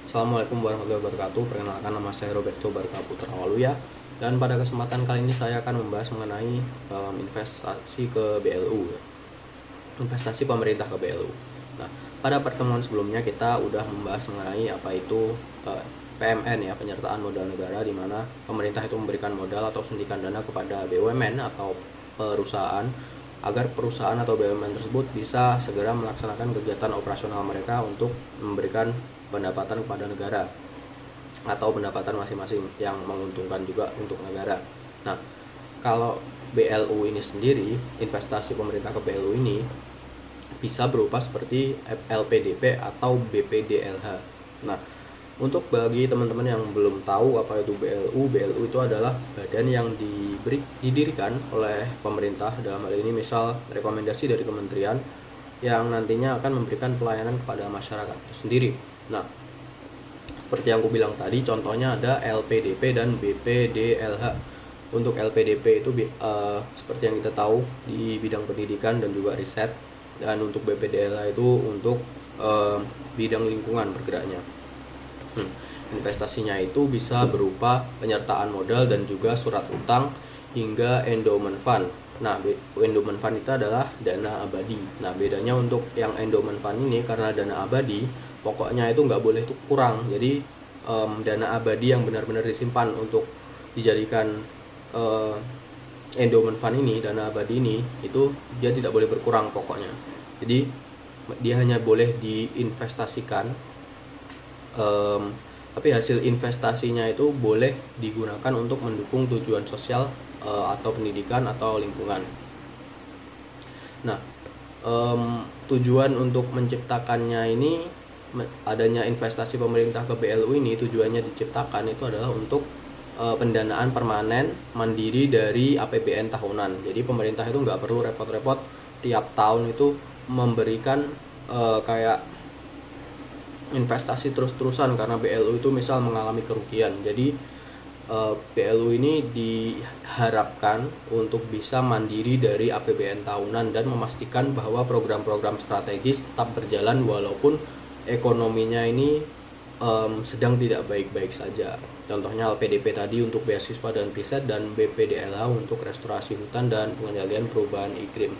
Assalamualaikum warahmatullahi wabarakatuh. Perkenalkan, nama saya Roberto Barka Putra Waluya. Dan pada kesempatan kali ini saya akan membahas mengenai investasi ke BLU, investasi pemerintah ke BLU. Nah, pada pertemuan sebelumnya kita udah membahas mengenai apa itu PMN ya, penyertaan modal negara, di mana pemerintah itu memberikan modal atau suntikan dana kepada BUMN atau perusahaan agar perusahaan atau BUMN tersebut bisa segera melaksanakan kegiatan operasional mereka untuk memberikan pendapatan kepada negara atau pendapatan masing-masing yang menguntungkan juga untuk negara. Nah, kalau BLU ini sendiri, investasi pemerintah ke BLU ini bisa berupa seperti LPDP atau BPDLH. Nah, untuk bagi teman-teman yang belum tahu apa itu BLU, BLU itu adalah badan yang didirikan oleh pemerintah, dalam hal ini misal rekomendasi dari kementerian yang nantinya akan memberikan pelayanan kepada masyarakat itu sendiri. Nah, seperti yang aku bilang tadi, contohnya ada LPDP dan BPDLH. Untuk LPDP itu seperti yang kita tahu di bidang pendidikan dan juga riset, dan untuk BPDLH itu untuk bidang lingkungan bergeraknya. Investasinya itu bisa berupa penyertaan modal dan juga surat utang hingga endowment fund. Nah, endowment fund itu adalah dana abadi. Nah, bedanya untuk yang endowment fund ini, karena dana abadi pokoknya itu nggak boleh tuh kurang. Jadi dana abadi yang benar-benar disimpan untuk dijadikan endowment fund ini, dana abadi ini, itu dia tidak boleh berkurang pokoknya. Jadi dia hanya boleh diinvestasikan, tapi hasil investasinya itu boleh digunakan untuk mendukung tujuan sosial atau pendidikan atau lingkungan. Nah, tujuan untuk menciptakannya ini, adanya investasi pemerintah ke BLU ini, tujuannya diciptakan itu adalah untuk pendanaan permanen mandiri dari APBN tahunan. Jadi pemerintah itu nggak perlu repot-repot tiap tahun itu memberikan kayak investasi terus-terusan, karena BLU itu misal mengalami kerugian. Jadi BLU ini diharapkan untuk bisa mandiri dari APBN tahunan dan memastikan bahwa program-program strategis tetap berjalan walaupun ekonominya ini sedang tidak baik-baik saja. Contohnya LPDP tadi untuk beasiswa dan riset, dan BPDLH untuk restorasi hutan dan pengendalian perubahan iklim.